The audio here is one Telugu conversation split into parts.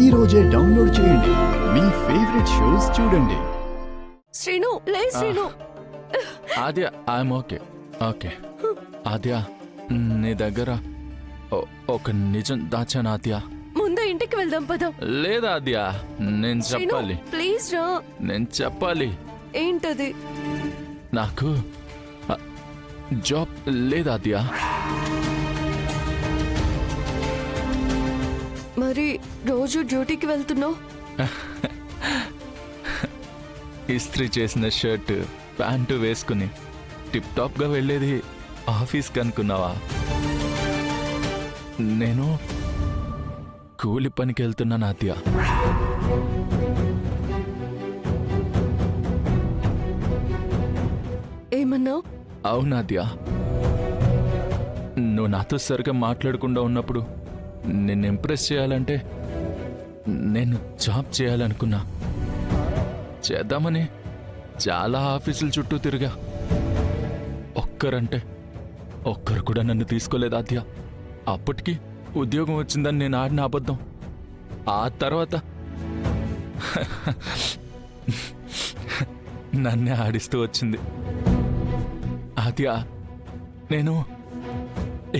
ఈ రోజే డౌన్లోడ్ చేయండి. మీ ఫేవరెట్ షోస్ చూడండి. శ్రీను, లే శ్రీను. ఆద్య, ఐఎమ్ ఓకే. ఓకే ఆద్య, నీ దగ్గర ఒక నిజం దాచాను ఆద్య. ముందు ఇంటికి వెళ్దాం పద. లేదా ఆద్య, నేను చెప్పాలి. ప్లీజ్ రా. నేను చెప్పాలి. ఏంటది? నాకు జాబ్ లేదా ఆద్య. మరి రోజు డ్యూటీకి వెళ్తున్నావు? ఇస్త్రీ చేసిన షర్ట్ ప్యాంటు వేసుకుని టిప్ టాప్ గా వెళ్ళేది ఆఫీస్కి అనుకున్నావా? నేను కూలి పనికి వెళ్తున్నాను ఆద్య. ఏమన్నావు? అవునాద్య, నువ్వు నాతో సరిగా మాట్లాడకుండా ఉన్నప్పుడు నిన్ను ఇంప్రెస్ చేయాలంటే నేను జాబ్ చేయాలనుకున్నా. చేద్దామని చాలా ఆఫీసుల చుట్టూ తిరిగా. ఒక్కరు కూడా నన్ను తీసుకోలేదు ఆద్య. అప్పటికి ఉద్యోగం వచ్చిందని నేను ఆడిన అబద్ధం ఆ తర్వాత నన్నే ఆడిస్తూ వచ్చింది. ఆద్య, నేను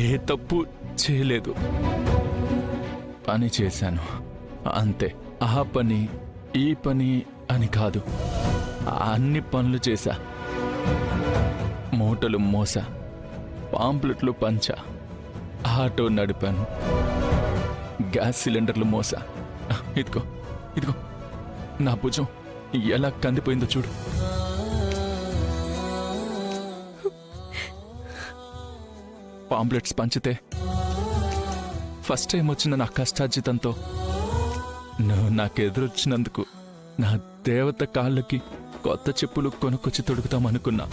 ఏ తప్పు చేయలేదు. పని చేశాను అంతే. ఆ పని ఈ పని అని కాదు, అన్ని పనులు చేశా. మూటలు మోసా, పాంప్లెట్లు పంచా, ఆటో నడిపాను, గ్యాస్ సిలిండర్లు మోసా. ఇదిగో ఇదిగో నా భుజం ఎలా కందిపోయిందో చూడు. పాంప్లెట్స్ పంచితే ఫస్ట్ టైం వచ్చిన నా కష్టార్జితంతో నువ్వు నాకెదురొచ్చినందుకు నా దేవత కాళ్ళకి కొత్త చెప్పులు కొనుక్కొచ్చి తొడుగుతామనుకున్నా.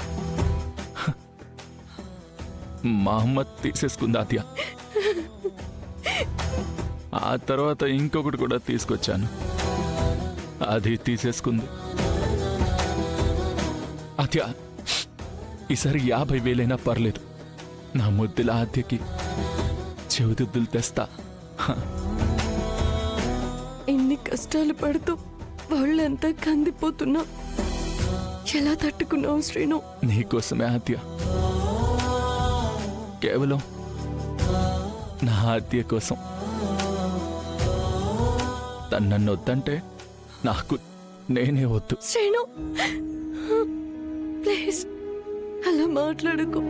మా అమ్మ తీసేసుకుంది ఆద్య. ఆ తర్వాత ఇంకొకటి కూడా తీసుకొచ్చాను, అది తీసేసుకుంది. ఆద్య, ఈసారి 50,000 పర్లేదు, నా ముద్దుల ఆద్యకి చెవిదిద్దులు తెస్తా. ఎన్ని కష్టాలు పడుతూ వాళ్ళంతా కందిపోతున్నా ఎలా తట్టుకున్నావు శ్రీను? నీకోసమే ఆద్య, కేవలం నా ఆద్య కోసం. తను నన్ను వద్దంటే నాకు నేనే వద్దు. శ్రీను ప్లీజ్ అలా మాట్లాడుకో.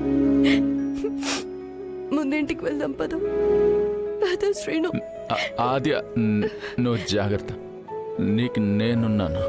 ముందింటికి వెళ్దాం పద. పద శ్రీను. ఆద్య, నువ్వు జాగ్రత్త, నీకు నేనున్నాను.